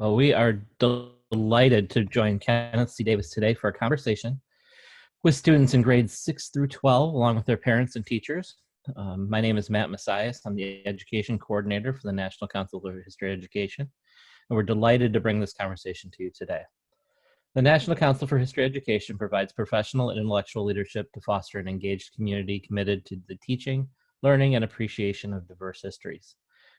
Well, we are delighted to join Kenneth C. Davis today for a conversation with students in grades 6 through 12, along with their parents and teachers. My name is Matt Messias. I'm the Education Coordinator for the National Council for History Education, and we're delighted to bring this conversation to you today. The National Council for History Education provides professional and intellectual leadership to foster an engaged community committed to the teaching, learning, and appreciation of diverse histories.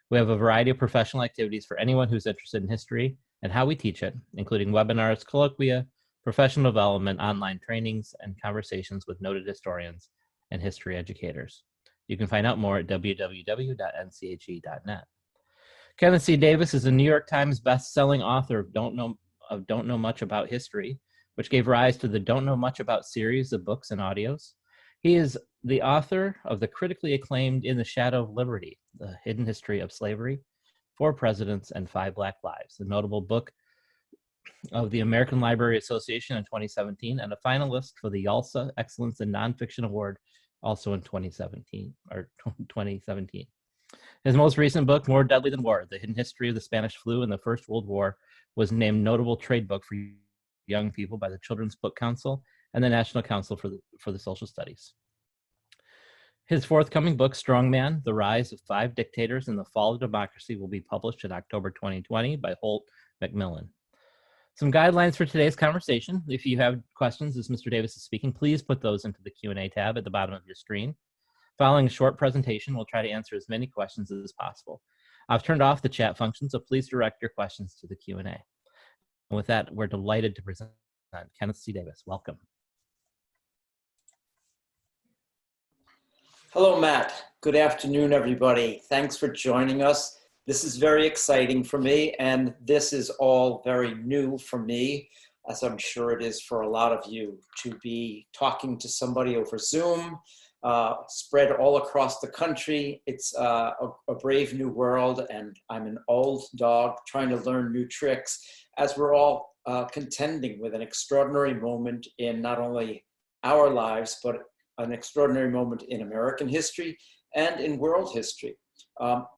We have a variety of professional activities for anyone who's interested in history and how we teach it, including webinars, colloquia, professional development, online trainings, and conversations with noted historians and history educators. You can find out more at www.nche.net. Kenneth C. Davis is a New York Times best-selling author of Don't Know Much About History, which gave rise to the Don't Know Much About series of books and audios. He is the author of the critically acclaimed In the Shadow of Liberty, The Hidden History of Slavery, 4 Presidents and 5 Black Lives, a notable book of the American Library Association in 2017, and a finalist for the YALSA Excellence in Nonfiction Award, also in 2017. His most recent book, More Deadly Than War, The Hidden History of the Spanish Flu and the First World War, was named Notable Trade Book for Young People by the Children's Book Council and the National Council for the Social Studies. His forthcoming book, Strongman, The Rise of 5 Dictators and the Fall of Democracy, will be published in October 2020 by Holt Macmillan. Some guidelines for today's conversation. If you have questions as Mr. Davis is speaking, please put those into the Q&A tab at the bottom of your screen. Following a short presentation, we'll try to answer as many questions as possible. I've turned off the chat function, so please direct your questions to the Q&A. And with that, we're delighted to present Kenneth C. Davis. Welcome. Hello, Matt. Good afternoon, everybody. Thanks for joining us. This is very exciting for me, and this is all very new for me, as I'm sure it is for a lot of you, to be talking to somebody over Zoom, spread all across the country. It's a brave new world, and I'm an old dog trying to learn new tricks as we're all contending with an extraordinary moment in not only our lives, but an extraordinary moment in American history and in world history.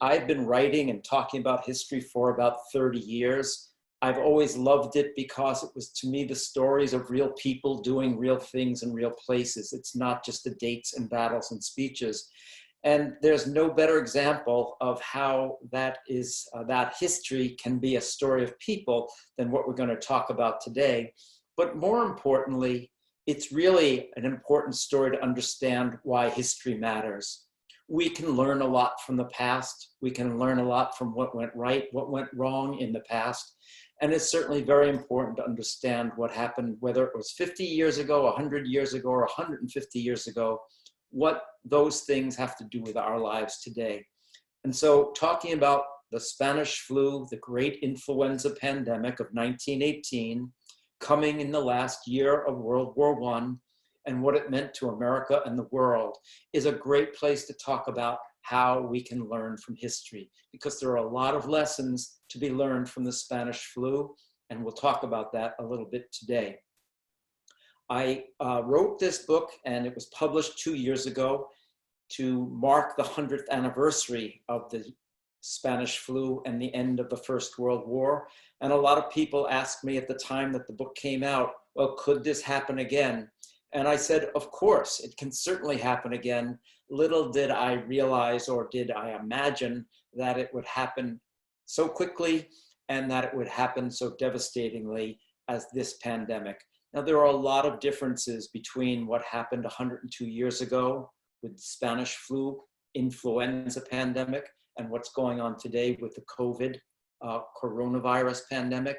I've been writing and talking about history for about 30 years. I've always loved it because it was, to me, the stories of real people doing real things in real places. It's not just the dates and battles and speeches. And there's no better example of how that history can be a story of people than what we're going to talk about today. But more importantly, it's really an important story to understand why history matters. We can learn a lot from the past. We can learn a lot from what went right, what went wrong in the past. And it's certainly very important to understand what happened, whether it was 50 years ago, 100 years ago, or 150 years ago, what those things have to do with our lives today. And so talking about the Spanish flu, the great influenza pandemic of 1918, coming in the last year of World War I, and what it meant to America and the world, is a great place to talk about how we can learn from history, because there are a lot of lessons to be learned from the Spanish flu, and we'll talk about that a little bit today. I wrote this book, and it was published 2 years ago to mark the 100th anniversary of the Spanish flu and the end of the First World War. And a lot of people asked me at the time that the book came out, well, could this happen again? And I said, of course, it can certainly happen again. Little did I realize, or did I imagine, that it would happen so quickly and that it would happen so devastatingly as this pandemic. Now, there are a lot of differences between what happened 102 years ago with the Spanish flu influenza pandemic and what's going on today with the COVID coronavirus pandemic.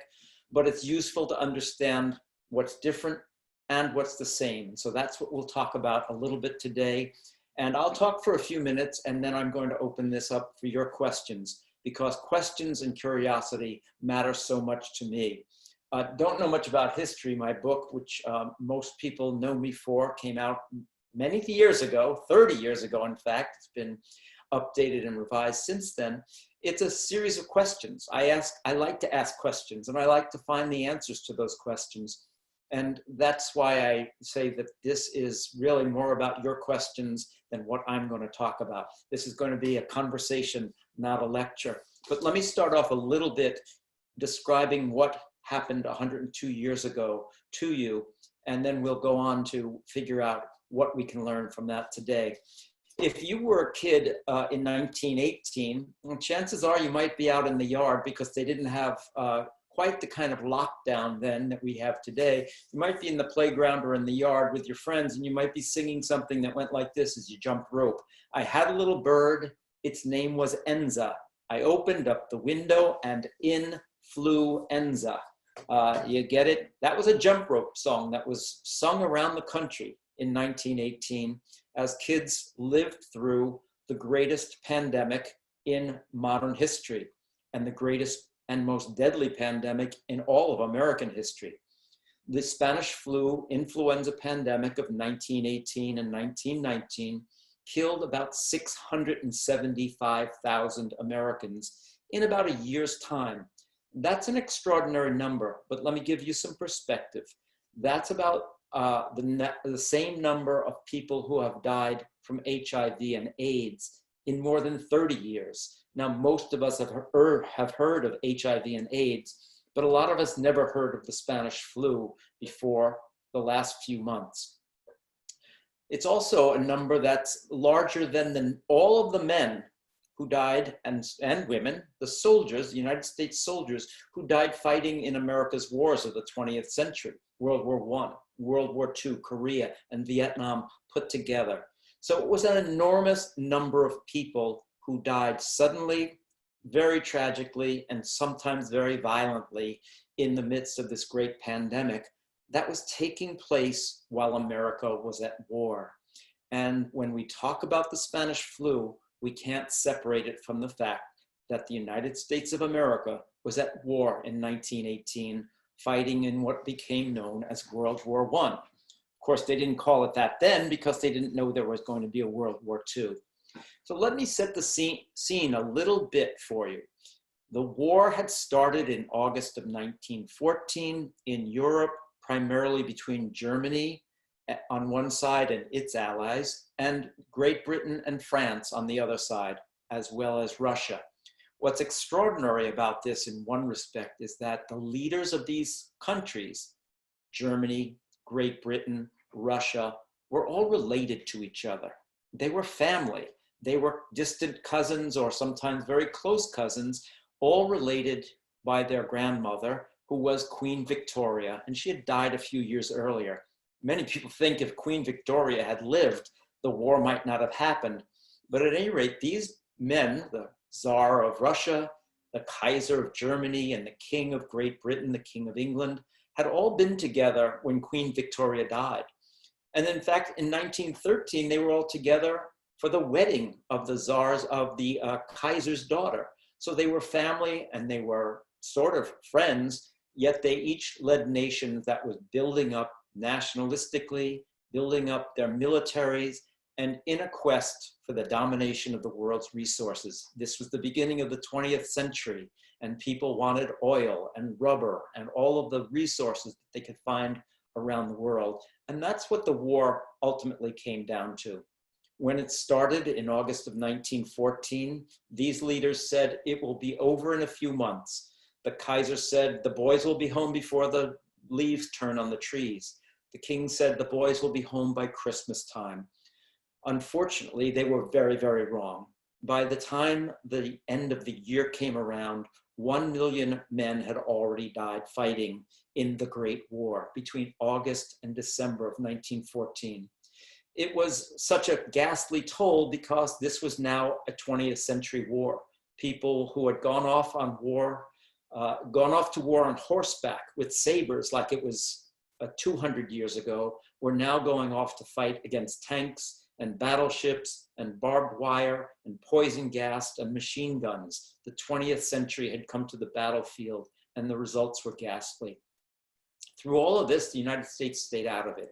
But it's useful to understand what's different and what's the same. So that's what we'll talk about a little bit today. And I'll talk for a few minutes, and then I'm going to open this up for your questions, because questions and curiosity matter so much to me. Don't Know Much About History, my book, which most people know me for, came out many years ago, 30 years ago, in fact. It's been updated and revised since then. It's a series of questions. I like to ask questions, and I like to find the answers to those questions. And that's why I say that this is really more about your questions than what I'm going to talk about. This is going to be a conversation, not a lecture. But let me start off a little bit describing what happened 102 years ago to you, and then we'll go on to figure out what we can learn from that today. If you were a kid in 1918, well, chances are you might be out in the yard because they didn't have quite the kind of lockdown then that we have today. You might be in the playground or in the yard with your friends, and you might be singing something that went like this as you jumped rope. I had a little bird, its name was Enza. I opened up the window and in flew Enza. You get it? That was a jump rope song that was sung around the country in 1918 as kids lived through the greatest pandemic in modern history and the greatest and most deadly pandemic in all of American history. The Spanish flu influenza pandemic of 1918 and 1919 killed about 675,000 Americans in about a year's time. That's an extraordinary number, but let me give you some perspective. That's about the same number of people who have died from HIV and AIDS in more than 30 years. Now, most of us have heard of HIV and AIDS, but a lot of us never heard of the Spanish flu before the last few months. It's also a number that's larger than all of the men who died, and women, the soldiers, the United States soldiers who died fighting in America's wars of the 20th century, World War I, World War II, Korea, and Vietnam put together. So it was an enormous number of people who died suddenly, very tragically, and sometimes very violently in the midst of this great pandemic that was taking place while America was at war. And when we talk about the Spanish flu, we can't separate it from the fact that the United States of America was at war in 1918, fighting in what became known as World War I. Of course, they didn't call it that then because they didn't know there was going to be a World War II. So let me set the scene a little bit for you. The war had started in August of 1914 in Europe, primarily between Germany on one side and its allies, and Great Britain and France on the other side, as well as Russia. What's extraordinary about this in one respect is that the leaders of these countries, Germany, Great Britain, Russia, were all related to each other. They were family. They were distant cousins or sometimes very close cousins, all related by their grandmother, who was Queen Victoria, and she had died a few years earlier. Many people think if Queen Victoria had lived, the war might not have happened. But at any rate, these men, the Tsar of Russia, the Kaiser of Germany, and the King of Great Britain, the King of England, had all been together when Queen Victoria died. And in fact, in 1913, they were all together for the wedding of the Tsar's, of the Kaiser's daughter. So they were family and they were sort of friends, yet they each led nations that was building up nationalistically, building up their militaries, and in a quest for the domination of the world's resources. This was the beginning of the 20th century, and people wanted oil and rubber and all of the resources that they could find around the world. And that's what the war ultimately came down to. When it started in August of 1914, these leaders said it will be over in a few months. The Kaiser said the boys will be home before the leaves turn on the trees. The king said the boys will be home by Christmas time. Unfortunately, they were very, very wrong. By the time the end of the year came around, 1 million men had already died fighting in the Great War between August and December of 1914. It was such a ghastly toll because this was now a 20th century war. People who had gone off to war on horseback with sabers like it was 200 years ago, were now going off to fight against tanks and battleships and barbed wire and poison gas and machine guns. The 20th century had come to the battlefield and the results were ghastly. Through all of this, the United States stayed out of it.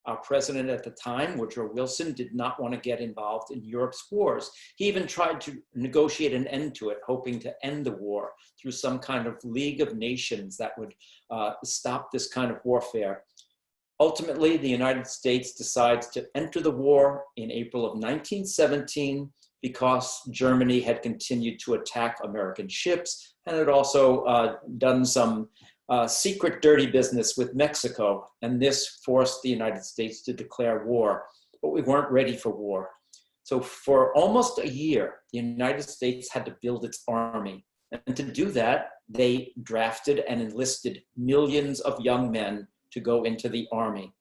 Our president at the time, Woodrow Wilson, did not want to get involved in Europe's wars. He even tried to negotiate an end to it, hoping to end the war through some kind of League of Nations that would stop this kind of warfare. Ultimately, the United States decides to enter the war in April of 1917 because Germany had continued to attack American ships and had also done some secret dirty business with Mexico. And this forced the United States to declare war, but we weren't ready for war. So for almost a year, the United States had to build its army. And to do that, they drafted and enlisted millions of young men to go into the army.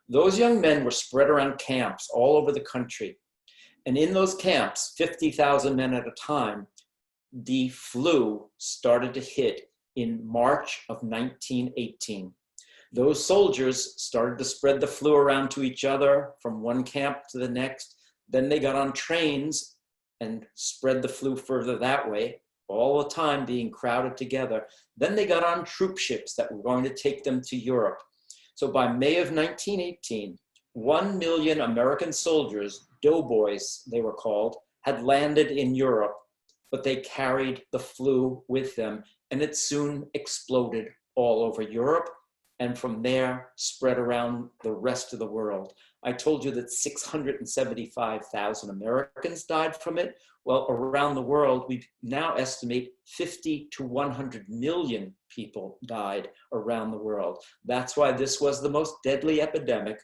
Those young men were spread around camps all over the country. And in those camps, 50,000 men at a time, the flu started to hit in March of 1918. Those soldiers started to spread the flu around to each other from one camp to the next. Then they got on trains and spread the flu further that way, all the time being crowded together. Then they got on troop ships that were going to take them to Europe. So by May of 1918, 1 million American soldiers, doughboys they were called, had landed in Europe, but they carried the flu with them, and it soon exploded all over Europe, and from there spread around the rest of the world. I told you that 675,000 Americans died from it. Well, around the world, we now estimate 50 to 100 million people died around the world. That's why this was the most deadly epidemic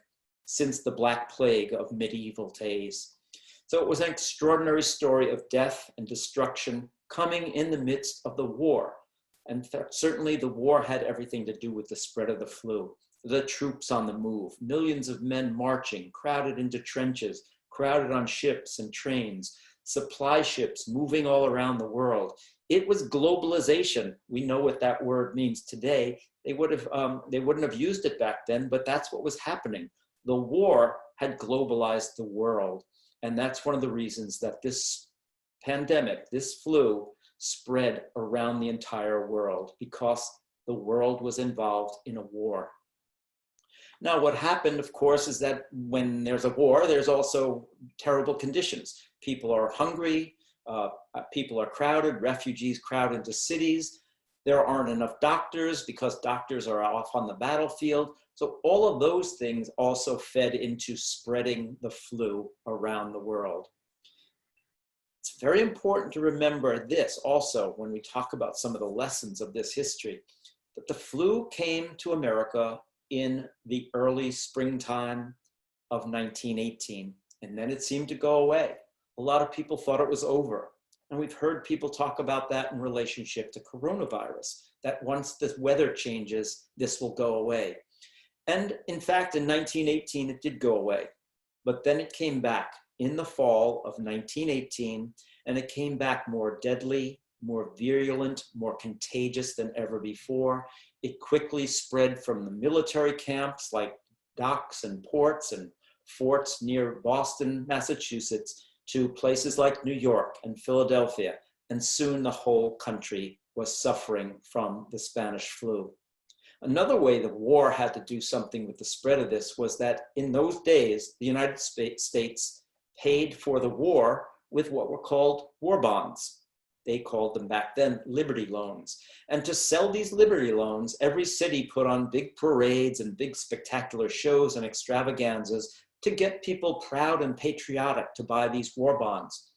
since the Black Plague of medieval days. So it was an extraordinary story of death and destruction coming in the midst of the war. And certainly the war had everything to do with the spread of the flu. The troops on the move, millions of men marching, crowded into trenches, crowded on ships and trains, supply ships moving all around the world. It was globalization. We know what that word means today. They wouldn't have used it back then, but that's what was happening. The war had globalized the world. And that's one of the reasons that this pandemic, this flu, spread around the entire world, because the world was involved in a war. Now, what happened, of course, is that when there's a war, there's also terrible conditions. People are hungry, people are crowded, refugees crowd into cities. There aren't enough doctors because doctors are off on the battlefield. So all of those things also fed into spreading the flu around the world. It's very important to remember this also when we talk about some of the lessons of this history, that the flu came to America in the early springtime of 1918, and then it seemed to go away. A lot of people thought it was over. And we've heard people talk about that in relationship to coronavirus, that once the weather changes, this will go away. And in fact, in 1918, it did go away, but then it came back in the fall of 1918, and it came back more deadly, more virulent, more contagious than ever before. It quickly spread from the military camps like docks and ports and forts near Boston, Massachusetts, to places like New York and Philadelphia, and soon the whole country was suffering from the Spanish flu. Another way the war had to do something with the spread of this was that in those days, the United States paid for the war with what were called war bonds. They called them back then Liberty loans. And to sell these Liberty loans, every city put on big parades and big spectacular shows and extravaganzas to get people proud and patriotic to buy these war bonds.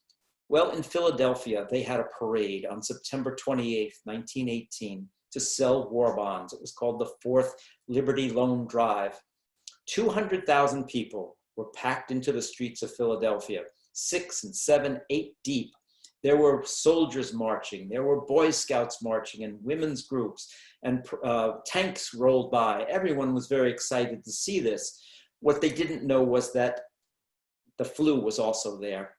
Well, in Philadelphia, they had a parade on September 28th, 1918, to sell war bonds. It was called the Fourth Liberty Loan Drive. 200,000 people were packed into the streets of Philadelphia, 6 and 7, 8 deep. There were soldiers marching, there were Boy Scouts marching, and women's groups, and tanks rolled by. Everyone was very excited to see this. What they didn't know was that the flu was also there.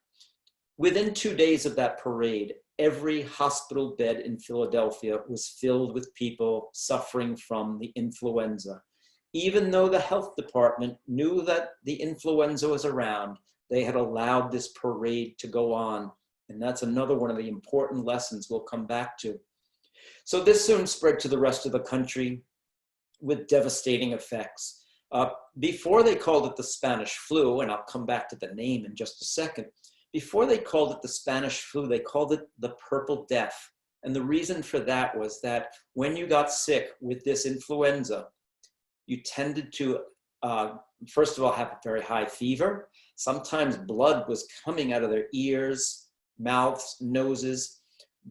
Within 2 days of that parade, every hospital bed in Philadelphia was filled with people suffering from the influenza. Even though the health department knew that the influenza was around, they had allowed this parade to go on. And that's another one of the important lessons we'll come back to. So this soon spread to the rest of the country with devastating effects. Before they called it the Spanish flu, and I'll come back to the name in just a second, before they called it the Spanish flu, they called it the Purple Death. And the reason for that was that when you got sick with this influenza, you tended to, first of all, have a very high fever. Sometimes blood was coming out of their ears, mouths, noses,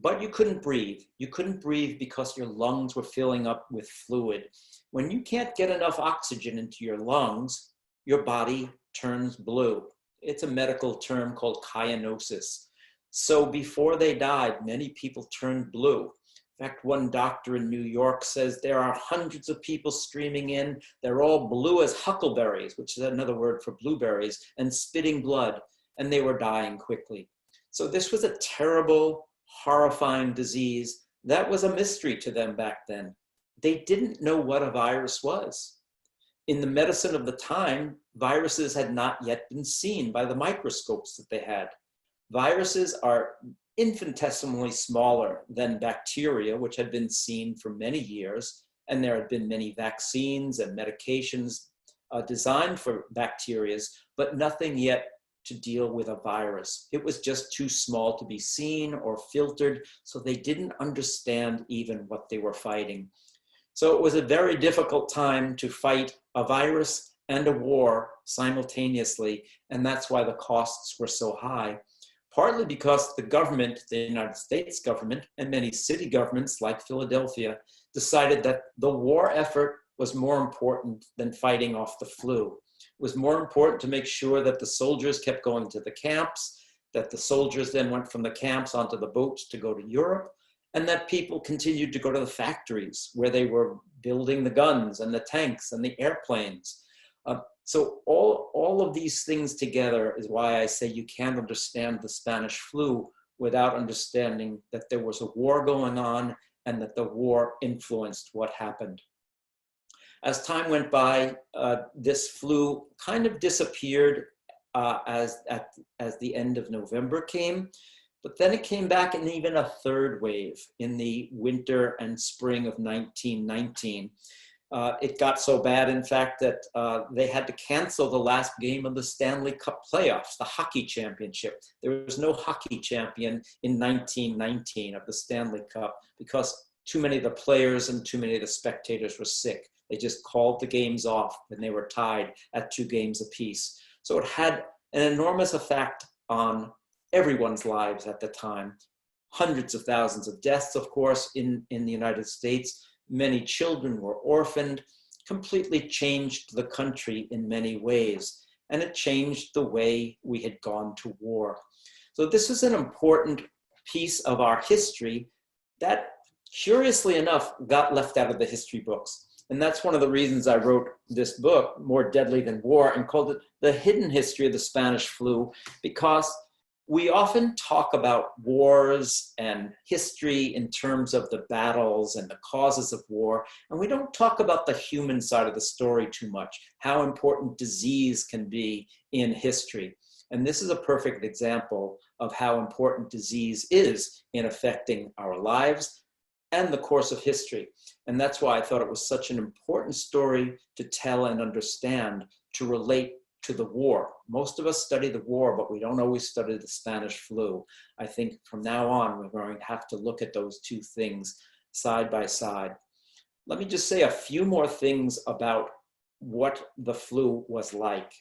but you couldn't breathe. You couldn't breathe because your lungs were filling up with fluid. When you can't get enough oxygen into your lungs, your body turns blue. It's a medical term called cyanosis. So before they died, many people turned blue. In fact, one doctor in New York says there are hundreds of people streaming in. They're all blue as huckleberries, which is another word for blueberries, and spitting blood, and they were dying quickly. So this was a terrible, horrifying disease. That was a mystery to them back then. They didn't know what a virus was. In the medicine of the time, viruses had not yet been seen by the microscopes that they had. Viruses are infinitesimally smaller than bacteria, which had been seen for many years, and there had been many vaccines and medications designed for bacteria, but nothing yet to deal with a virus. It was just too small to be seen or filtered, so they didn't understand even what they were fighting. So it was a very difficult time to fight a virus and a war simultaneously, and that's why the costs were so high. Partly because the government, the United States government, and many city governments like Philadelphia decided that the war effort was more important than fighting off the flu. It was more important to make sure that the soldiers kept going to the camps, that the soldiers then went from the camps onto the boats to go to Europe, and that people continued to go to the factories where they were building the guns and the tanks and the airplanes. So all of these things together is why I say you can't understand the Spanish flu without understanding that there was a war going on and that the war influenced what happened. As time went by, this flu kind of disappeared as the end of November came, but then it came back in even a third wave in the winter and spring of 1919. It got so bad, in fact, that they had to cancel the last game of the Stanley Cup playoffs, the hockey championship. There was no hockey champion in 1919 of the Stanley Cup because too many of the players and too many of the spectators were sick. They just called the games off and they were tied at 2 games apiece. So it had an enormous effect on everyone's lives at the time. Hundreds of thousands of deaths, of course, in the United States. Many children were orphaned, completely changed the country in many ways, and it changed the way we had gone to war. So this is an important piece of our history that, curiously enough, got left out of the history books. And that's one of the reasons I wrote this book, More Deadly Than War, and called it The Hidden History of the Spanish Flu, because we often talk about wars and history in terms of the battles and the causes of war, and we don't talk about the human side of the story too much, how important disease can be in history. And this is a perfect example of how important disease is in affecting our lives and the course of history. And that's why I thought it was such an important story to tell and understand, to relate to the war. Most of us study the war, but we don't always study the Spanish flu. I think from now on, we're going to have to look at those two things side by side. Let me just say a few more things about what the flu was like,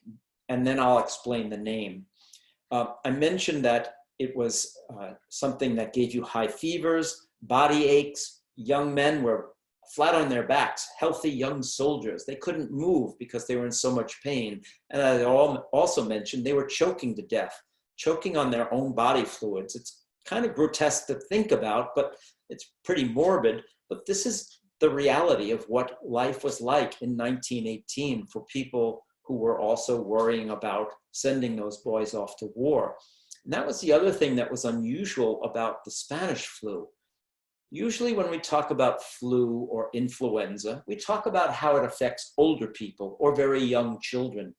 and then I'll explain the name. I mentioned that it was something that gave you high fevers, body aches. Young men were flat on their backs, healthy young soldiers. They couldn't move because they were in so much pain. And I also mentioned they were choking to death, choking on their own body fluids. It's kind of grotesque to think about, but it's pretty morbid. But this is the reality of what life was like in 1918 for people who were also worrying about sending those boys off to war. And that was the other thing that was unusual about the Spanish flu. Usually when we talk about flu or influenza, we talk about how it affects older people or very young children.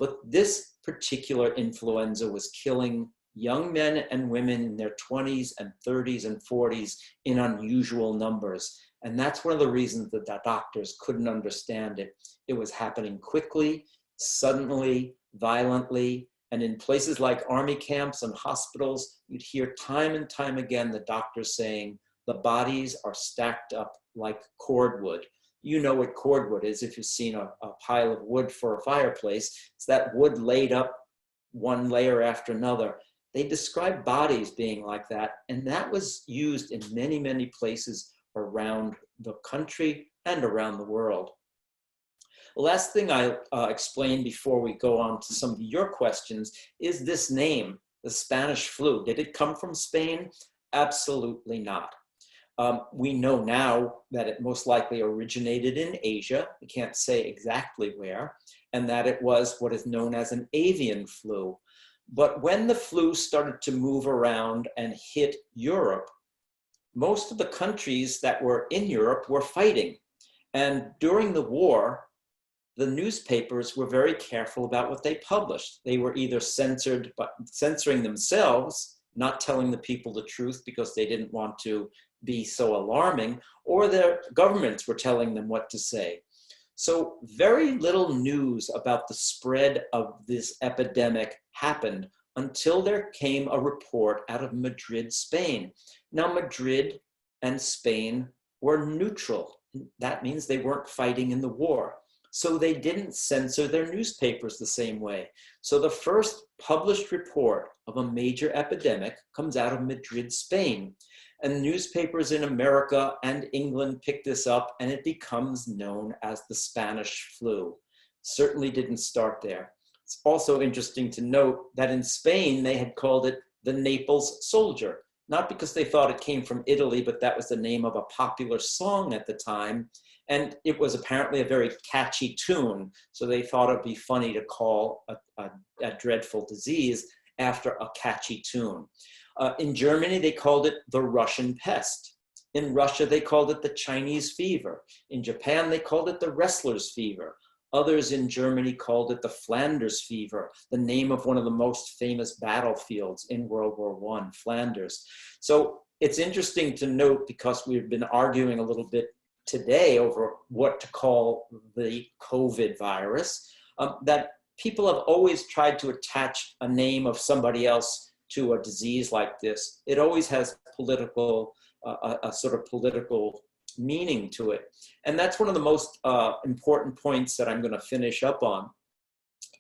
But this particular influenza was killing young men and women in their 20s and 30s and 40s in unusual numbers. And that's one of the reasons that the doctors couldn't understand it. It was happening quickly, suddenly, violently, and in places like army camps and hospitals, you'd hear time and time again the doctors saying, the bodies are stacked up like cordwood. You know what cordwood is if you've seen a pile of wood for a fireplace. It's that wood laid up one layer after another. They described bodies being like that, and that was used in many, many places around the country and around the world. The last thing I'll explain before we go on to some of your questions is this name, the Spanish flu. Did it come from Spain? Absolutely not. We know now that it most likely originated in Asia. We can't say exactly where, and that it was what is known as an avian flu. But when the flu started to move around and hit Europe, most of the countries that were in Europe were fighting. And during the war, the newspapers were very careful about what they published. They were either censored, but censoring themselves, not telling the people the truth because they didn't want to be so alarming, or their governments were telling them what to say. So very little news about the spread of this epidemic happened until there came a report out of Madrid, Spain. Now, Madrid and Spain were neutral. That means they weren't fighting in the war. So they didn't censor their newspapers the same way. So the first published report of a major epidemic comes out of Madrid, Spain. And newspapers in America and England pick this up, and it becomes known as the Spanish flu. Certainly didn't start there. It's also interesting to note that in Spain, they had called it the Naples soldier, not because they thought it came from Italy, but that was the name of a popular song at the time. And it was apparently a very catchy tune. So they thought it'd be funny to call a dreadful disease after a catchy tune. In Germany, they called it the Russian pest. In Russia, they called it the Chinese fever. In Japan, they called it the wrestler's fever. Others in Germany called it the Flanders fever, the name of one of the most famous battlefields in World War I, Flanders. So it's interesting to note, because we've been arguing a little bit today over what to call the COVID virus, that people have always tried to attach a name of somebody else to a disease like this. It always has political, a sort of political meaning to it. And that's one of the most important points that I'm going to finish up on,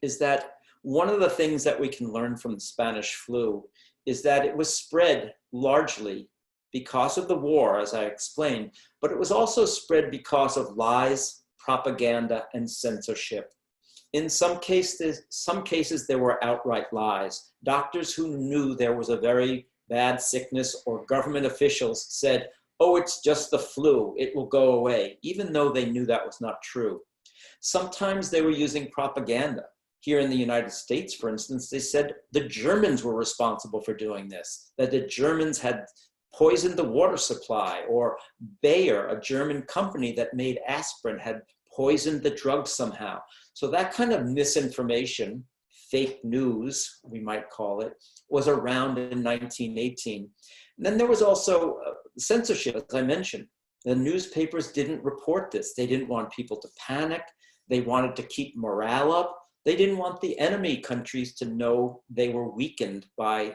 is that one of the things that we can learn from the Spanish flu is that it was spread largely because of the war, as I explained, but it was also spread because of lies, propaganda, and censorship. In some cases there were outright lies. Doctors who knew there was a very bad sickness, or government officials said, "Oh, it's just the flu, it will go away," even though they knew that was not true. Sometimes they were using propaganda. Here in the United States, for instance, they said the Germans were responsible for doing this, that the Germans had poisoned the water supply, or Bayer, a German company that made aspirin, had poisoned the drug somehow. So that kind of misinformation, fake news, we might call it, was around in 1918. And then there was also censorship, as I mentioned. The newspapers didn't report this. They didn't want people to panic. They wanted to keep morale up. They didn't want the enemy countries to know they were weakened by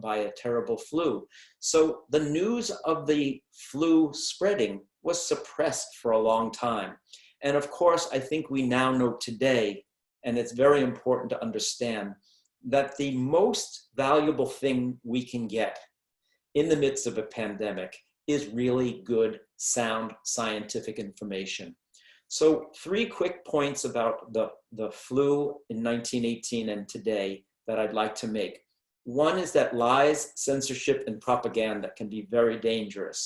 a terrible flu. So the news of the flu spreading was suppressed for a long time. And of course, I think we now know today, and it's very important to understand, that the most valuable thing we can get in the midst of a pandemic is really good, sound scientific information. So 3 quick points about the flu in 1918 and today that I'd like to make. One is that lies, censorship, and propaganda can be very dangerous.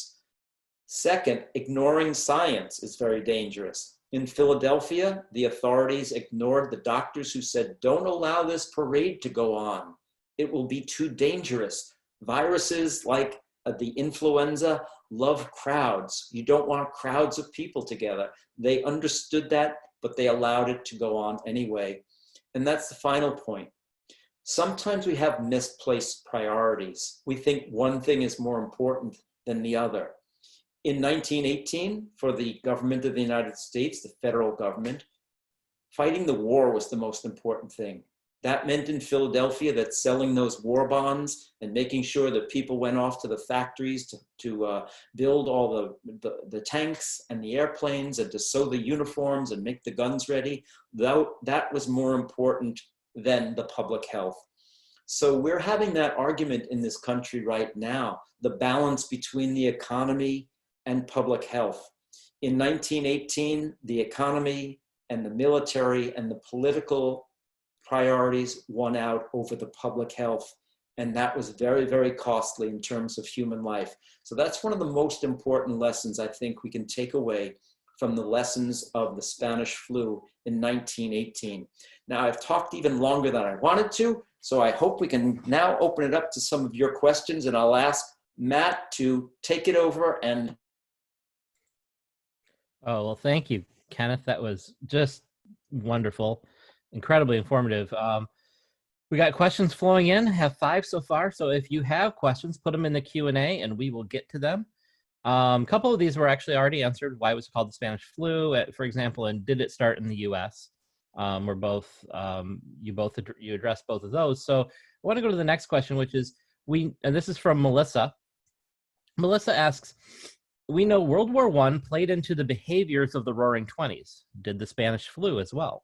Second, ignoring science is very dangerous. In Philadelphia, the authorities ignored the doctors who said, "Don't allow this parade to go on. It will be too dangerous. Viruses like the influenza love crowds. You don't want crowds of people together." They understood that, but they allowed it to go on anyway. And that's the final point. Sometimes we have misplaced priorities. We think one thing is more important than the other. In 1918, for the government of the United States, the federal government, fighting the war was the most important thing. That meant in Philadelphia that selling those war bonds and making sure that people went off to the factories to build all the tanks and the airplanes and to sew the uniforms and make the guns ready, that was more important than the public health. So we're having that argument in this country right now, the balance between the economy and public health. In 1918, the economy and the military and the political priorities won out over the public health. And that was very, very costly in terms of human life. So that's one of the most important lessons I think we can take away from the lessons of the Spanish flu in 1918. Now, I've talked even longer than I wanted to, so I hope we can now open it up to some of your questions, and I'll ask Matt to take it over. And Oh, well, thank you, Kenneth. That was just wonderful, incredibly informative. We got questions flowing in, have 5 so far. So if you have questions, put them in the Q&A and we will get to them. A couple of these were actually already answered. Why was it called the Spanish flu, for example, and did it start in the US? We're both, you addressed both of those. So I want to go to the next question, which is, and this is from Melissa. Melissa asks, we know World War I played into the behaviors of the Roaring Twenties. Did the Spanish flu as well?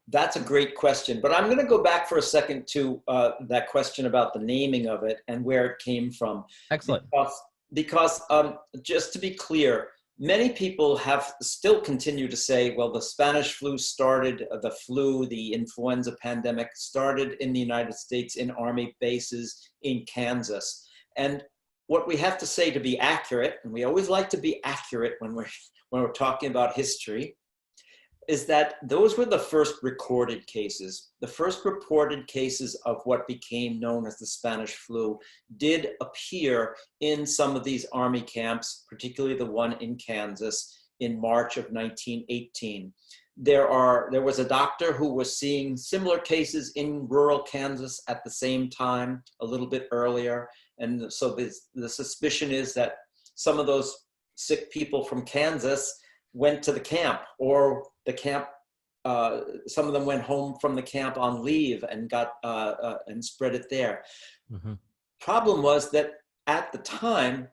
That's a great question, but I'm going to go back for a second to that question about the naming of it and where it came from. Excellent. Because just to be clear, many people have still continue to say, well, the Spanish flu started, the influenza pandemic started in the United States in Army bases in Kansas. And what we have to say to be accurate, and we always like to be accurate when we're talking about history, is that those were the first recorded cases. The first reported cases of what became known as the Spanish flu did appear in some of these army camps, particularly the one in Kansas in March of 1918. There was a doctor who was seeing similar cases in rural Kansas at the same time, a little bit earlier. And so the suspicion is that some of those sick people from Kansas went to the camp, or the camp, some of them went home from the camp on leave and got and spread it there. Mm-hmm. Problem was that at the time,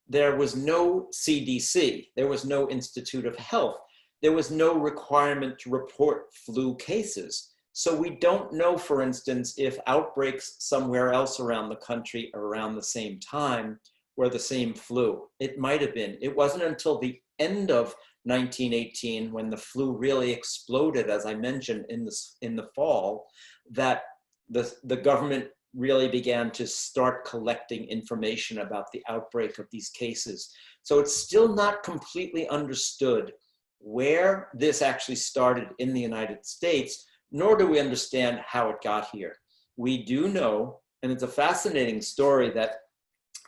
there was no CDC, there was no Institute of Health, there was no requirement to report flu cases. So we don't know, for instance, if outbreaks somewhere else around the country around the same time were the same flu. It might have been. It wasn't until the end of 1918, when the flu really exploded, as I mentioned, in the fall, that the government really began to start collecting information about the outbreak of these cases. So it's still not completely understood where this actually started in the United States, nor do we understand how it got here. We do know, and it's a fascinating story that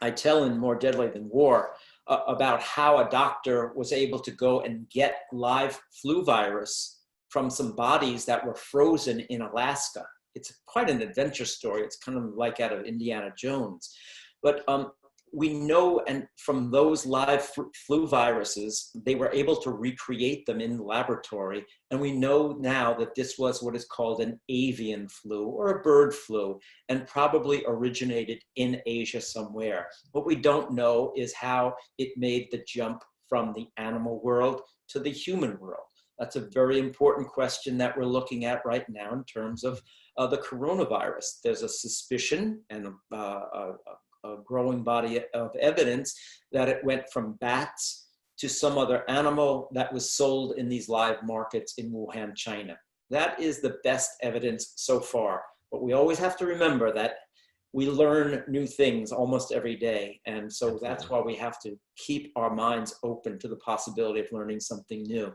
I tell in More Deadly Than War, about how a doctor was able to go and get live flu virus from some bodies that were frozen in Alaska. It's quite an adventure story. It's kind of like out of Indiana Jones. But we know, and from those live flu viruses, they were able to recreate them in the laboratory. And we know now that this was what is called an avian flu or a bird flu, and probably originated in Asia somewhere. What we don't know is how it made the jump from the animal world to the human world. That's a very important question that we're looking at right now in terms of the coronavirus. There's a suspicion and a growing body of evidence that it went from bats to some other animal that was sold in these live markets in Wuhan, China. That is the best evidence so far. But we always have to remember that we learn new things almost every day. And so that's why we have to keep our minds open to the possibility of learning something new.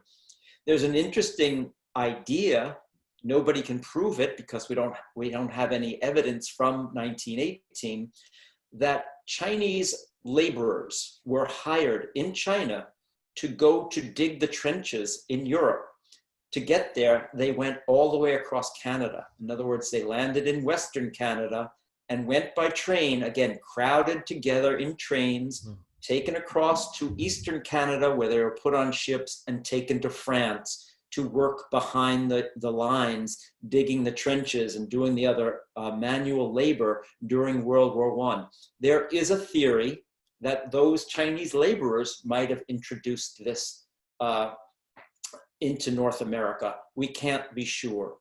There's an interesting idea. Nobody can prove it because we don't have any evidence from 1918, that Chinese laborers were hired in China to go to dig the trenches in Europe. To get there, they went all the way across Canada. In other words, they landed in Western Canada and went by train, again, crowded together in trains, taken across to Eastern Canada, where they were put on ships and taken to France to work behind the lines, digging the trenches and doing the other manual labor during World War I. There is a theory that those Chinese laborers might have introduced this into North America. We can't be sure.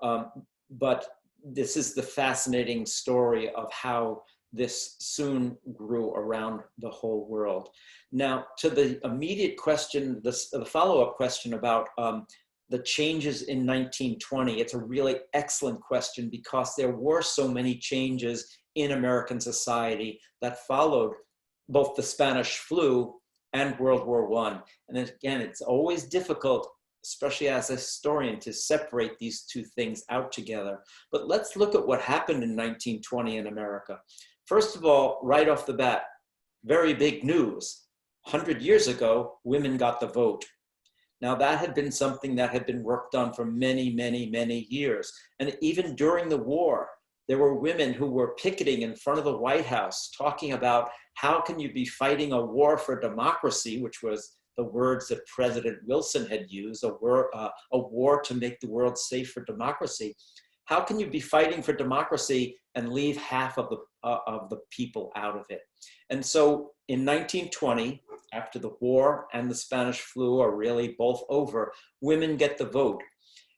But this is the fascinating story of how this soon grew around the whole world. Now, to the immediate question, the follow-up question about the changes in 1920, it's a really excellent question because there were so many changes in American society that followed both the Spanish flu and World War I. And again, it's always difficult, especially as a historian, to separate these two things out together. But let's look at what happened in 1920 in America. First of all, right off the bat, very big news. 100 years ago, women got the vote. Now that had been something that had been worked on for many, many, many years. And even during the war, there were women who were picketing in front of the White House talking about how can you be fighting a war for democracy, which was the words that President Wilson had used, a war to make the world safe for democracy. How can you be fighting for democracy and leave half of the people out of it? And so in 1920, after the war and the Spanish flu are really both over, women get the vote.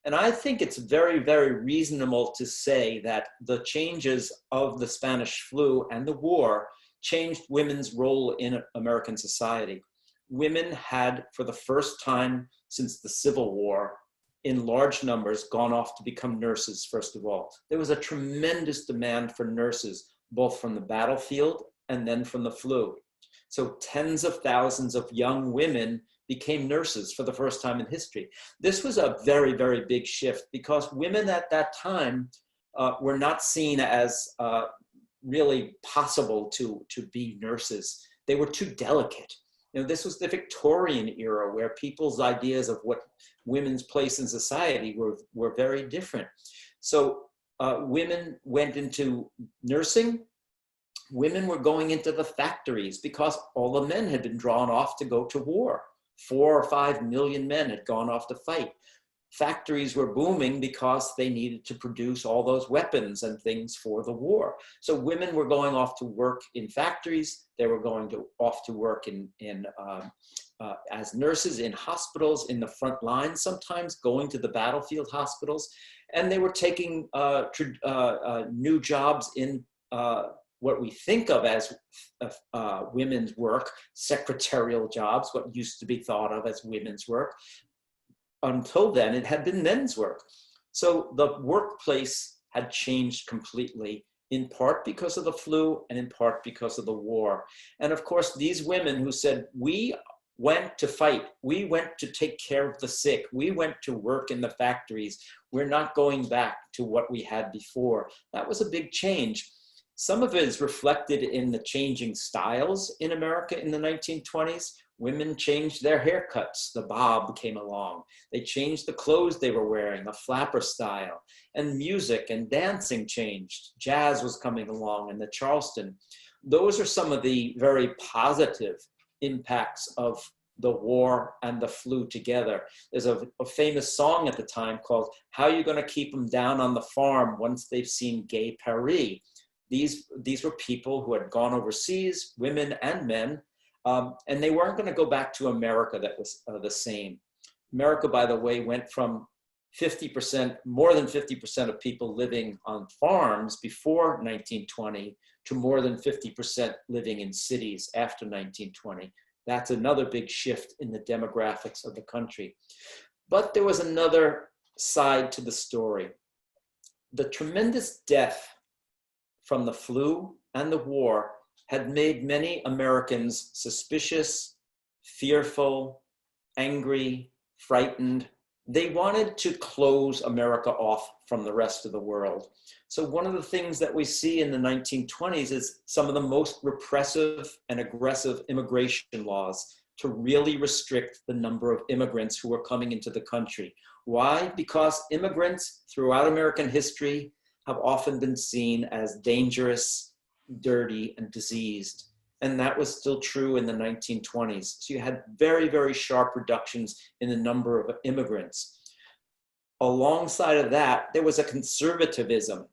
And I think it's very, very reasonable to say that the changes of the Spanish flu and the war changed women's role in American society. Women had, for the first time since the Civil War, in large numbers, gone off to become nurses, first of all. There was a tremendous demand for nurses, both from the battlefield and then from the flu. So tens of thousands of young women became nurses for the first time in history. This was a very, very big shift because women at that time were not seen as really possible to be nurses. They were too delicate. You know, this was the Victorian era where people's ideas of what women's place in society were very different. So women went into nursing. Women were going into the factories because all the men had been drawn off to go to war. 4 or 5 million men had gone off to fight. Factories were booming because they needed to produce all those weapons and things for the war. So women were going off to work in factories. They were going off to work as nurses in hospitals, in the front lines sometimes, going to the battlefield hospitals. And they were taking new jobs in what we think of as women's work, secretarial jobs, what used to be thought of as women's work. Until then, it had been men's work. So the workplace had changed completely, in part because of the flu and in part because of the war. And of course, these women who said, we went to fight, we went to take care of the sick, we went to work in the factories, we're not going back to what we had before. That was a big change. Some of it is reflected in the changing styles in America in the 1920s. Women changed their haircuts. The bob came along. They changed the clothes they were wearing, the flapper style. And music and dancing changed. Jazz was coming along and the Charleston. Those are some of the very positive impacts of the war and the flu together. There's a famous song at the time called "How You Gonna Keep Them Down on the Farm Once They've Seen Gay Paris?" These were people who had gone overseas, women and men, and they weren't going to go back to America that was the same. America, by the way, went from 50%, more than 50% of people living on farms before 1920 to more than 50% living in cities after 1920. That's another big shift in the demographics of the country. But there was another side to the story. The tremendous death from the flu and the war had made many Americans suspicious, fearful, angry, frightened. They wanted to close America off from the rest of the world. So one of the things that we see in the 1920s is some of the most repressive and aggressive immigration laws to really restrict the number of immigrants who were coming into the country. Why? Because immigrants throughout American history have often been seen as dangerous, dirty, and diseased. And that was still true in the 1920s. So you had very, very sharp reductions in the number of immigrants. Alongside of that, there was a conservatism.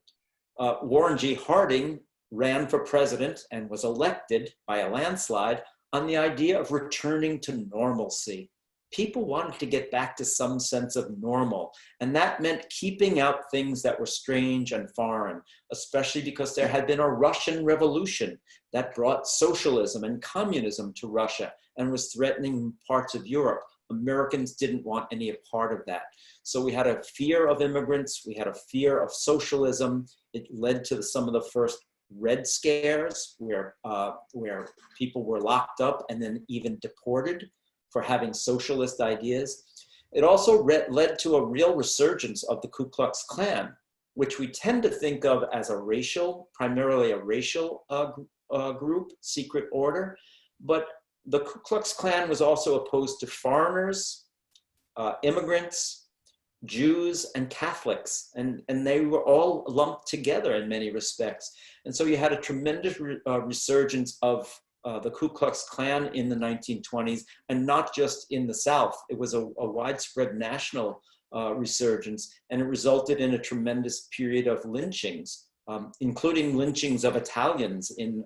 Warren G. Harding ran for president and was elected by a landslide on the idea of returning to normalcy. people wanted to get back to some sense of normal. And that meant keeping out things that were strange and foreign, especially because there had been a Russian Revolution that brought socialism and communism to Russia and was threatening parts of Europe. Americans didn't want any part of that. So we had a fear of immigrants, we had a fear of socialism. It led to some of the first Red Scares, where people were locked up and then even deported for having socialist ideas. It also led to a real resurgence of the Ku Klux Klan, which we tend to think of as primarily a racial group, secret order. But the Ku Klux Klan was also opposed to foreigners, immigrants, Jews, and Catholics, and they were all lumped together in many respects. And so you had a tremendous resurgence of the Ku Klux Klan in the 1920s, and not just in the South. It was a widespread national resurgence, and it resulted in a tremendous period of lynchings, including lynchings of Italians in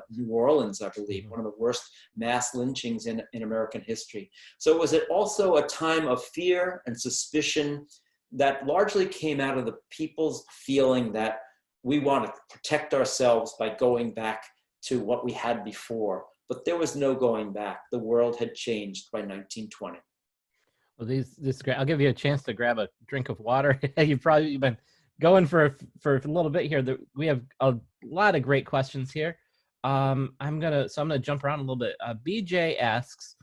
New Orleans, I believe, one of the worst mass lynchings in American history. So it was also a time of fear and suspicion that largely came out of the people's feeling that we want to protect ourselves by going back to what we had before. But there was no going back. The world had changed by 1920. Well, this is great. I'll give you a chance to grab a drink of water. You've been going for a little bit here. We have a lot of great questions here. I'm gonna jump around a little bit. BJ asks,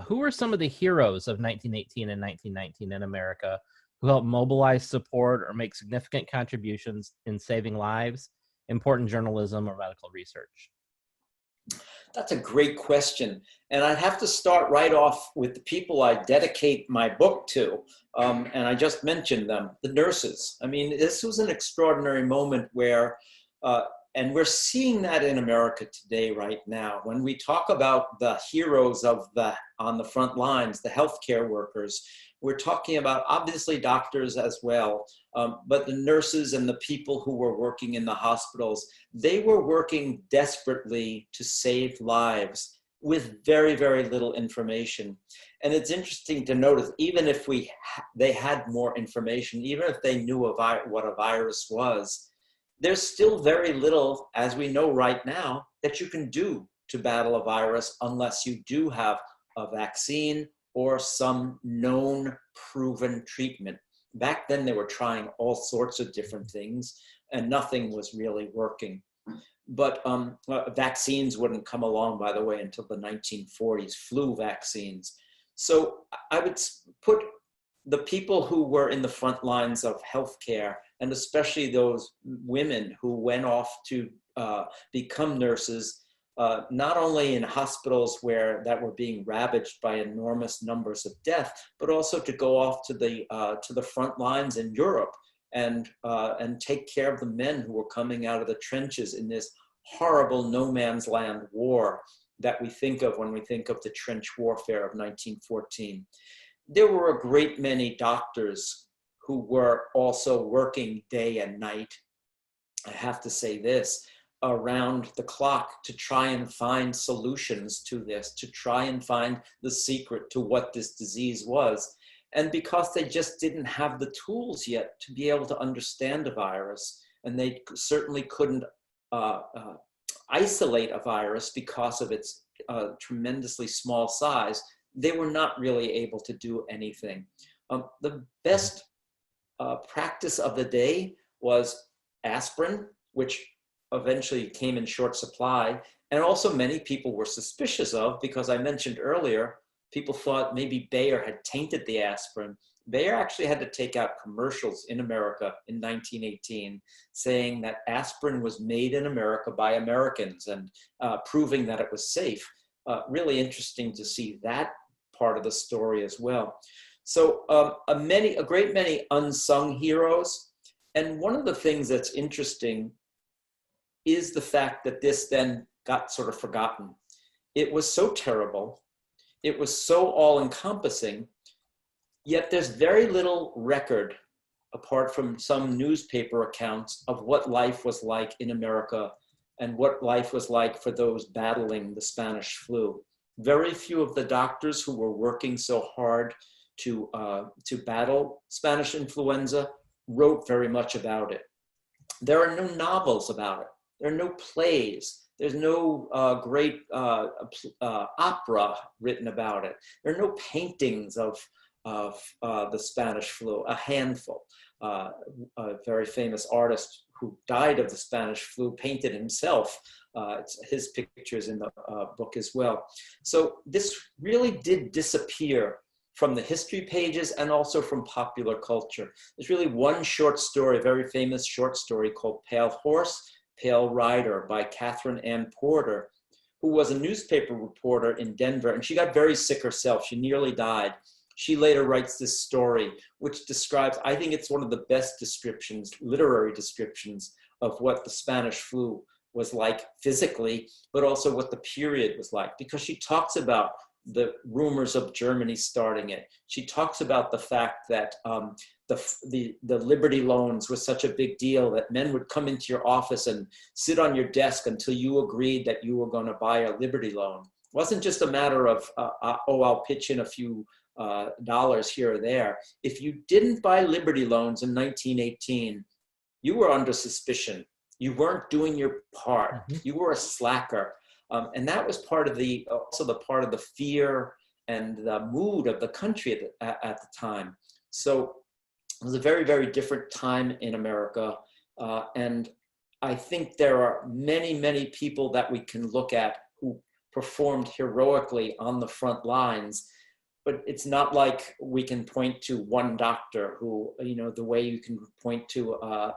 who were some of the heroes of 1918 and 1919 in America who helped mobilize support or make significant contributions in saving lives, important journalism, or medical research? That's a great question. And I'd have to start right off with the people I dedicate my book to. And I just mentioned them, the nurses. I mean, this was an extraordinary moment where, and we're seeing that in America today right now. When we talk about the heroes on the front lines, the healthcare workers, we're talking about obviously doctors as well, but the nurses and the people who were working in the hospitals, they were working desperately to save lives with very, very little information. And it's interesting to notice, even if they had more information, even if they knew what a virus was, there's still very little, as we know right now, that you can do to battle a virus unless you do have a vaccine or some known proven treatment. Back then, they were trying all sorts of different things, and nothing was really working. But vaccines wouldn't come along, by the way, until the 1940s, flu vaccines. So I would put the people who were in the front lines of healthcare, and especially those women who went off to become nurses, not only in hospitals that were being ravaged by enormous numbers of death, but also to go off to the front lines in Europe and take care of the men who were coming out of the trenches in this horrible no man's land war that we think of when we think of the trench warfare of 1914. There were a great many doctors who were also working day and night. I have to say this, around the clock to try and find solutions to this, to try and find the secret to what this disease was. And because they just didn't have the tools yet to be able to understand a virus, and they certainly couldn't isolate a virus because of its tremendously small size, they were not really able to do anything. The best practice of the day was aspirin, which eventually came in short supply, and also many people were suspicious of, because I mentioned earlier, people thought maybe Bayer had tainted the aspirin. Bayer actually had to take out commercials in America in 1918 saying that aspirin was made in America by Americans and proving that it was safe. Really interesting to see that part of the story as well. So a great many unsung heroes. And one of the things that's interesting is the fact that this then got sort of forgotten. It was so terrible. It was so all-encompassing, yet there's very little record, apart from some newspaper accounts, of what life was like in America and what life was like for those battling the Spanish flu. Very few of the doctors who were working so hard to battle Spanish influenza wrote very much about it. There are no novels about it. There are no plays. There's no great opera written about it. There are no paintings of the Spanish flu, a handful. A very famous artist who died of the Spanish flu painted himself. His pictures in the book as well. So this really did disappear from the history pages and also from popular culture. There's really one short story, a very famous short story called Pale Horse, Pale Rider by Catherine Ann Porter, who was a newspaper reporter in Denver, and she got very sick herself. She nearly died. She later writes this story, which describes, I think it's one of the best descriptions, literary descriptions of what the Spanish flu was like physically, but also what the period was like, because she talks about the rumors of Germany starting it. She talks about the fact that the Liberty loans was such a big deal that men would come into your office and sit on your desk until you agreed that you were going to buy a Liberty loan. It wasn't just a matter of, oh, I'll pitch in a few dollars here or there. If you didn't buy Liberty loans in 1918, you were under suspicion. You weren't doing your part. You were a slacker. And that was part of also the part of the fear and the mood of the country at the time. So it was a very, very different time in America. And I think there are many, many people that we can look at who performed heroically on the front lines. But it's not like we can point to one doctor who, the way you can point to, a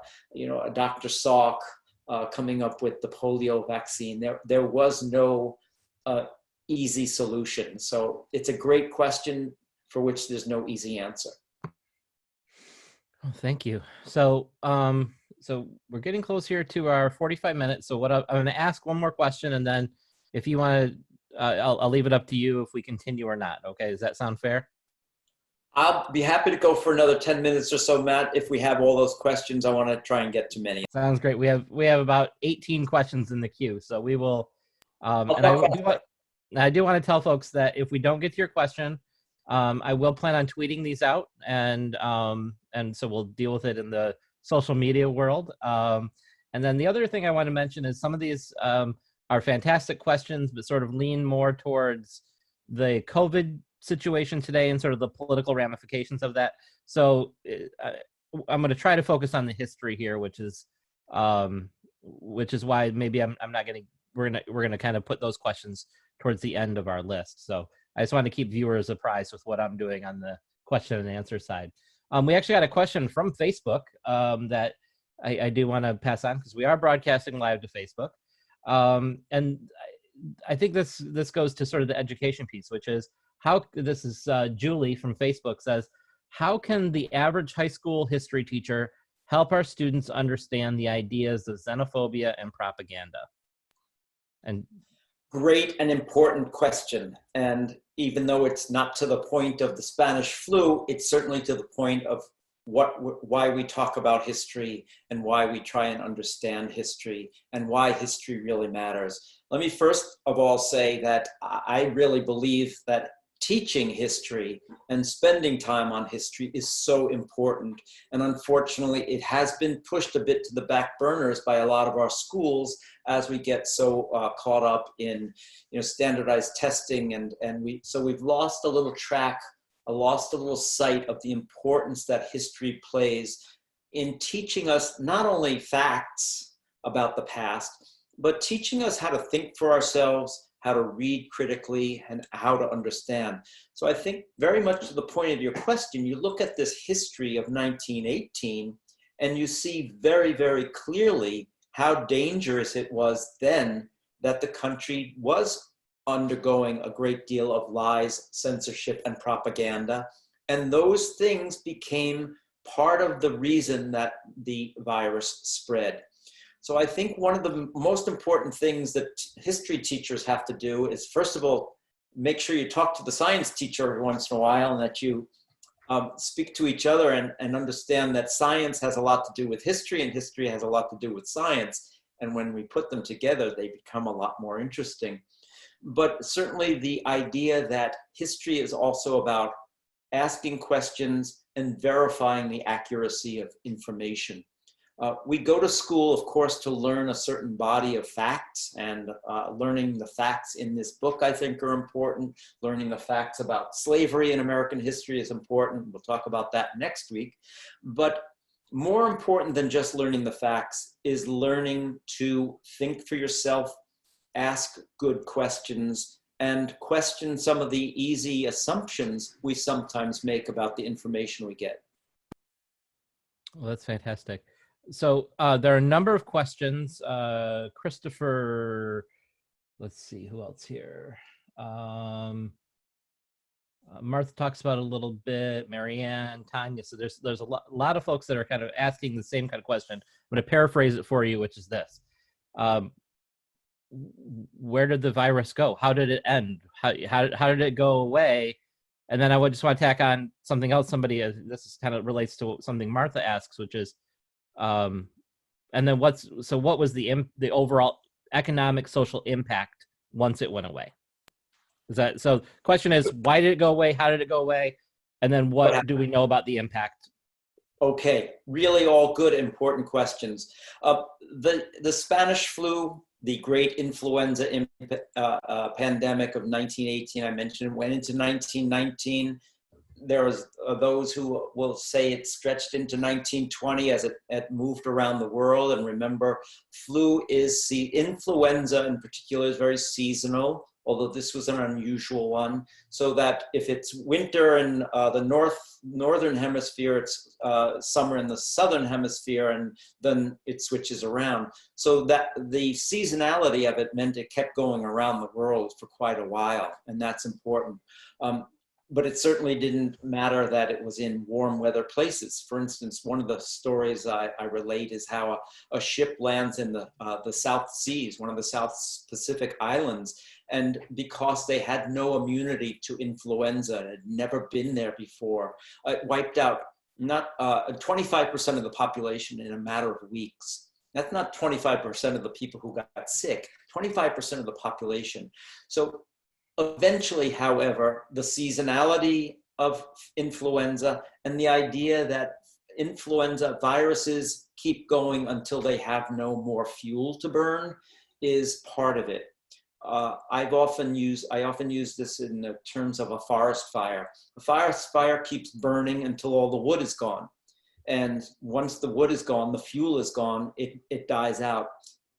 Dr. Salk coming up with the polio vaccine. There was no easy solution. So it's a great question for which there's no easy answer. Oh, thank you. So, so we're getting close here to our 45 minutes. So I'm going to ask one more question, and then if you want to, I'll leave it up to you if we continue or not. Okay, does that sound fair? I'll be happy to go for another 10 minutes or so, Matt. If we have all those questions, I want to try and get to many. Sounds great. We have about 18 questions in the queue, so we will. And I do want to tell folks that if we don't get to your question, I will plan on tweeting these out, and so we'll deal with it in the social media world. And then the other thing I want to mention is some of these are fantastic questions, but sort of lean more towards the COVID situation today and sort of the political ramifications of that. So I'm going to try to focus on the history here, which is why maybe I'm not going to. We're going to kind of put those questions towards the end of our list. So I just want to keep viewers apprised with what I'm doing on the question and answer side. We actually got a question from Facebook that I do want to pass on because we are broadcasting live to Facebook. And I think this goes to sort of the education piece, which is this is Julie from Facebook says, how can the average high school history teacher help our students understand the ideas of xenophobia and propaganda? And great and important question. And even though it's not to the point of the Spanish flu, it's certainly to the point of why we talk about history and why we try and understand history and why history really matters. Let me first of all say that I really believe that teaching history and spending time on history is so important. And unfortunately, it has been pushed a bit to the back burners by a lot of our schools as we get so caught up in standardized testing. And so we've lost a little track, lost a little sight of the importance that history plays in teaching us not only facts about the past, but teaching us how to think for ourselves, how to read critically, and how to understand. So I think very much to the point of your question, you look at this history of 1918 and you see very, very clearly how dangerous it was then that the country was undergoing a great deal of lies, censorship, and propaganda. And those things became part of the reason that the virus spread. So I think one of the most important things that history teachers have to do is, first of all, make sure you talk to the science teacher every once in a while and that you speak to each other and understand that science has a lot to do with history and history has a lot to do with science. And when we put them together, they become a lot more interesting. but certainly the idea that history is also about asking questions and verifying the accuracy of information. We go to school, of course, to learn a certain body of facts, and learning the facts in this book, I think, are important. Learning the facts about slavery in American history is important. We'll talk about that next week. But more important than just learning the facts is learning to think for yourself, ask good questions, and question some of the easy assumptions we sometimes make about the information we get. Well, that's fantastic. So there are a number of questions. Christopher, let's see, who else here? Martha talks about it a little bit, Marianne, Tanya. So there's a lot of folks that are kind of asking the same kind of question. I'm going to paraphrase it for you, which is this. Where did the virus go? How did it end? How did it go away? And then I would just want to tack on something else. This is kind of relates to something Martha asks, which is, and then what was the overall economic social impact once it went away? So question is, why did it go away? How did it go away? And then what do we know about the impact? Okay, really all good, important questions. The Spanish flu, the great influenza pandemic of 1918, I mentioned, went into 1919. There's those who will say it stretched into 1920 as it moved around the world. And remember, influenza in particular is very seasonal, although this was an unusual one. So that if it's winter in the northern hemisphere, it's summer in the southern hemisphere, and then it switches around. So that the seasonality of it meant it kept going around the world for quite a while, and that's important. But it certainly didn't matter that it was in warm weather places. For instance, one of the stories I relate is how a ship lands in the South Seas, one of the South Pacific islands, and because they had no immunity to influenza, it had never been there before, it wiped out 25% of the population in a matter of weeks. That's not 25% of the people who got sick, 25% of the population. So eventually, however, the seasonality of influenza and the idea that influenza viruses keep going until they have no more fuel to burn is part of it. I often use this in the terms of a forest fire. A forest fire keeps burning until all the wood is gone. And once the wood is gone, the fuel is gone, it dies out.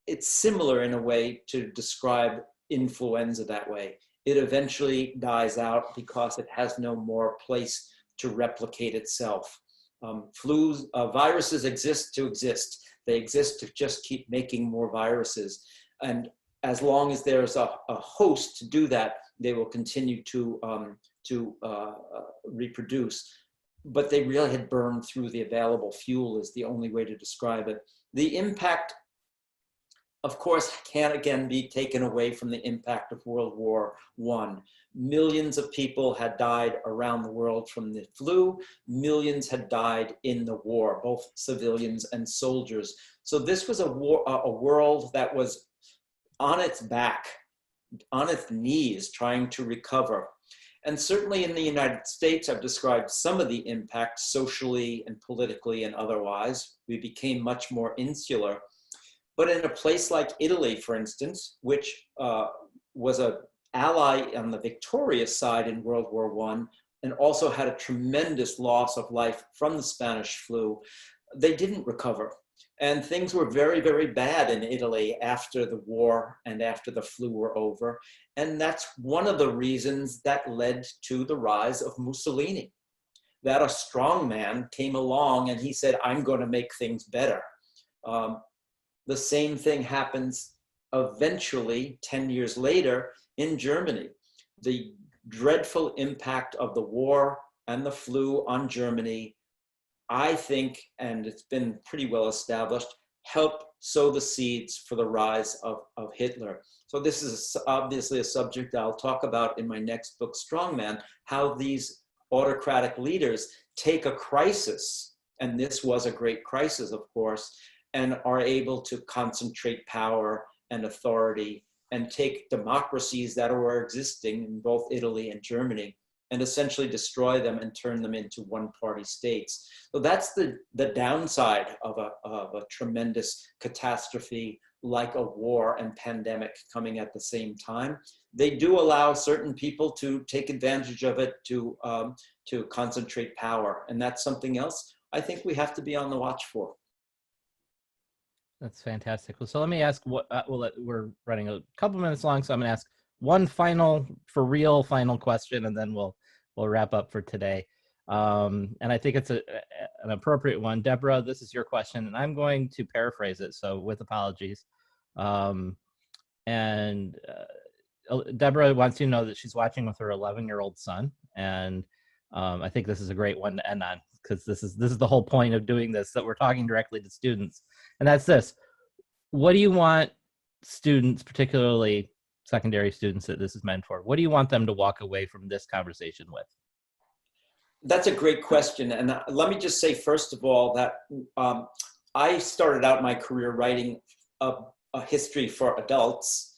It's similar in a way to describe influenza that way. It eventually dies out because it has no more place to replicate itself. Viruses exist to exist. They exist to just keep making more viruses. And as long as there's a host to do that, they will continue to reproduce. But they really had burned through the available fuel is the only way to describe it. The impact, of course, can't again be taken away from the impact of World War I. Millions of people had died around the world from the flu. Millions had died in the war, both civilians and soldiers. So this was a world that was on its back, on its knees, trying to recover. And certainly in the United States, I've described some of the impact socially and politically and otherwise. We became much more insular. But in a place like Italy, for instance, which was an ally on the victorious side in World War I, and also had a tremendous loss of life from the Spanish flu, they didn't recover. And things were very, very bad in Italy after the war and after the flu were over. And that's one of the reasons that led to the rise of Mussolini. That a strong man came along and he said, I'm going to make things better. The same thing happens eventually 10 years later in Germany. The dreadful impact of the war and the flu on Germany, I think, and it's been pretty well established, helped sow the seeds for the rise of Hitler. So this is obviously a subject I'll talk about in my next book, Strongman, how these autocratic leaders take a crisis, and this was a great crisis, of course, and are able to concentrate power and authority and take democracies that were existing in both Italy and Germany and essentially destroy them and turn them into one-party states. So that's the downside of a tremendous catastrophe like a war and pandemic coming at the same time. They do allow certain people to take advantage of it to concentrate power. And that's something else I think we have to be on the watch for. That's fantastic. Well, so let me ask we're running a couple minutes long, so I'm going to ask one final, for real, final question, and then we'll wrap up for today. And I think it's an appropriate one. Deborah, this is your question, and I'm going to paraphrase it, so with apologies. Deborah wants you to know that she's watching with her 11-year-old son, and I think this is a great one to end on, because this is the whole point of doing this, that we're talking directly to students. And that's this: what do you want students, particularly secondary students that this is meant for, what do you want them to walk away from this conversation with? That's a great question. And let me just say, first of all, that I started out my career writing a history for adults.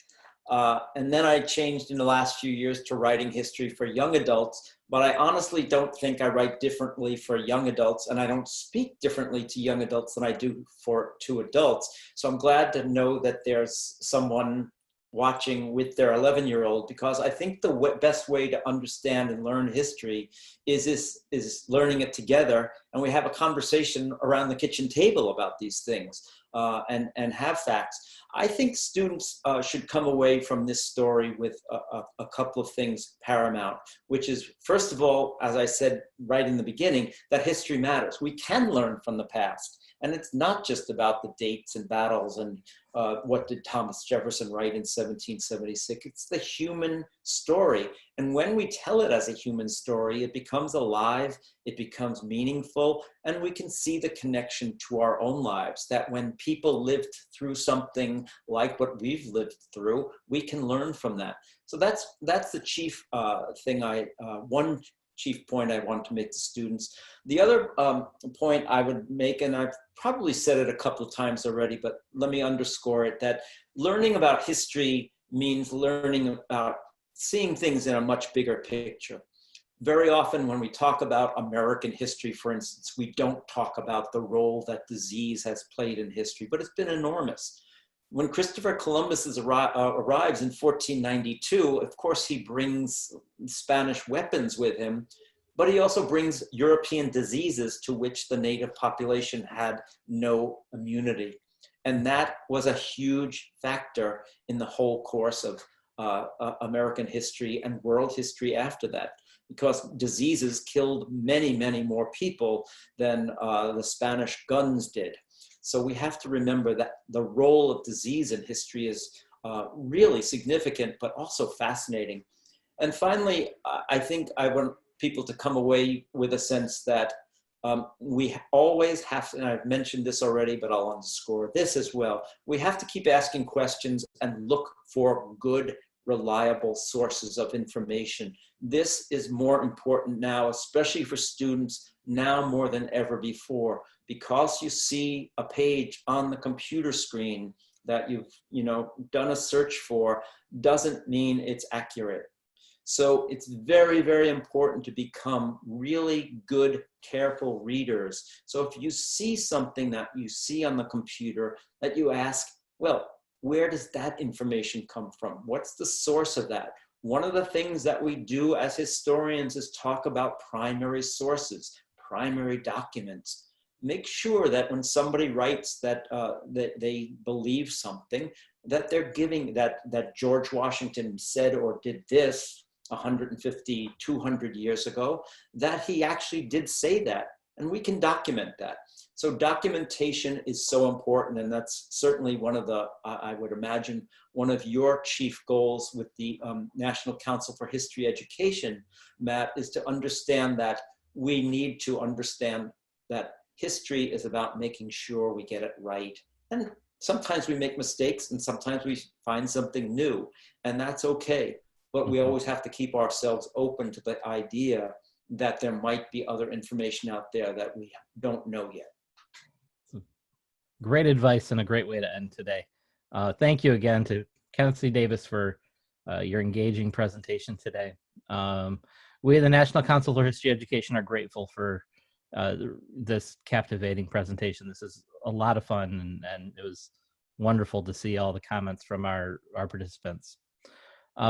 And then I changed in the last few years to writing history for young adults. But I honestly don't think I write differently for young adults, and I don't speak differently to young adults than I do to adults. So I'm glad to know that there's someone watching with their 11-year-old, because I think the best way to understand and learn history is learning it together, and we have a conversation around the kitchen table about these things and have facts. I think students should come away from this story with a couple of things paramount, which is, first of all, as I said right in the beginning, that history matters. We can learn from the past. And it's not just about the dates and battles and what did Thomas Jefferson write in 1776. It's the human story. And when we tell it as a human story, it becomes alive, it becomes meaningful, and we can see the connection to our own lives, that when people lived through something like what we've lived through, we can learn from that. So that's the chief thing one chief point I want to make to students. The other point I would make, and I've probably said it a couple of times already, but let me underscore it, that learning about history means learning about seeing things in a much bigger picture. Very often when we talk about American history, for instance, we don't talk about the role that disease has played in history, but it's been enormous. When Christopher Columbus arrives in 1492, of course, he brings Spanish weapons with him, but he also brings European diseases to which the native population had no immunity. And that was a huge factor in the whole course of American history and world history after that, because diseases killed many, many more people than the Spanish guns did. So we have to remember that the role of disease in history is really significant, but also fascinating. And finally, I think I want people to come away with a sense that we always have to, and I've mentioned this already, but I'll underscore this as well. We have to keep asking questions and look for good, reliable sources of information. This is more important now, especially for students, now more than ever before, because you see a page on the computer screen that you've done a search for doesn't mean it's accurate. So it's very, very important to become really good, careful readers. So if you see something that you see on the computer, that you ask, well, where does that information come from? What's the source of that? One of the things that we do as historians is talk about primary sources, primary documents. Make sure that when somebody writes that they believe something, that they're giving that George Washington said or did this 150, 200 years ago, that he actually did say that, and we can document that. So documentation is so important, and that's certainly one of the, I would imagine, one of your chief goals with the National Council for History Education, Matt, is to understand that we need to understand that history is about making sure we get it right. And sometimes we make mistakes, and sometimes we find something new, and that's okay. But we always have to keep ourselves open to the idea that there might be other information out there that we don't know yet. Great advice and a great way to end today. Thank you again to Kenneth C. Davis, for your engaging presentation today. We at the National Council for History Education are grateful for this captivating presentation. This is a lot of fun, and it was wonderful to see all the comments from our participants.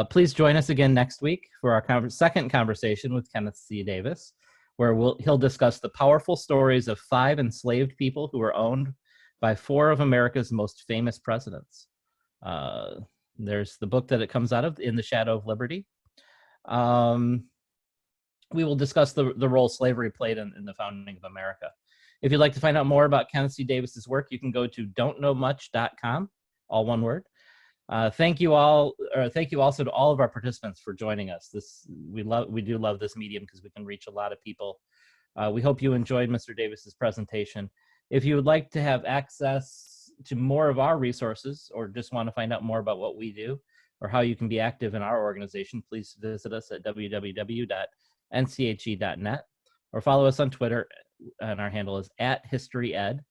Please join us again next week for our second conversation with Kenneth C. Davis, where he'll discuss the powerful stories of 5 enslaved people who were owned by 4 of America's most famous presidents. There's the book that it comes out of, In the Shadow of Liberty. We will discuss the role slavery played in the founding of America. If you'd like to find out more about Kenneth C. Davis's work, you can go to don'tknowmuch.com, all one word. Thank you all, thank you also to all of our participants for joining us. We do love this medium because we can reach a lot of people. We hope you enjoyed Mr. Davis's presentation. If you would like to have access to more of our resources, or just want to find out more about what we do or how you can be active in our organization, please visit us at www.nche.net or follow us on Twitter, and our handle is @historyed,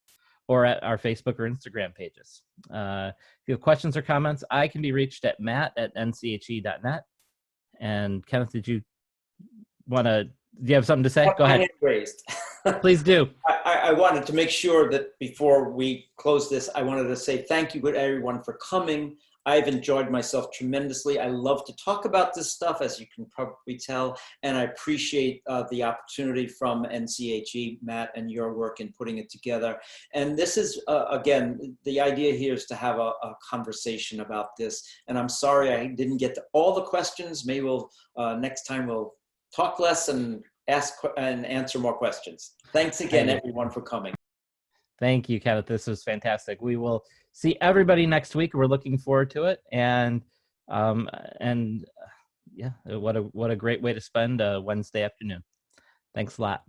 or at our Facebook or Instagram pages. If you have questions or comments, I can be reached at matt@nche.net. And Kenneth, do you have something to say? Go ahead. Raised. Please do. I wanted to make sure that before we close this, I wanted to say thank you to everyone for coming. I've enjoyed myself tremendously. I love to talk about this stuff, as you can probably tell, and I appreciate the opportunity from NCHE, Matt, and your work in putting it together. And this is, again, the idea here is to have a conversation about this. And I'm sorry I didn't get to all the questions. Maybe next time we'll talk less and ask and answer more questions. Thanks again, everyone, for coming. Thank you, Kenneth. This was fantastic. We will see everybody next week. We're looking forward to it. And yeah, what a great way to spend a Wednesday afternoon. Thanks a lot.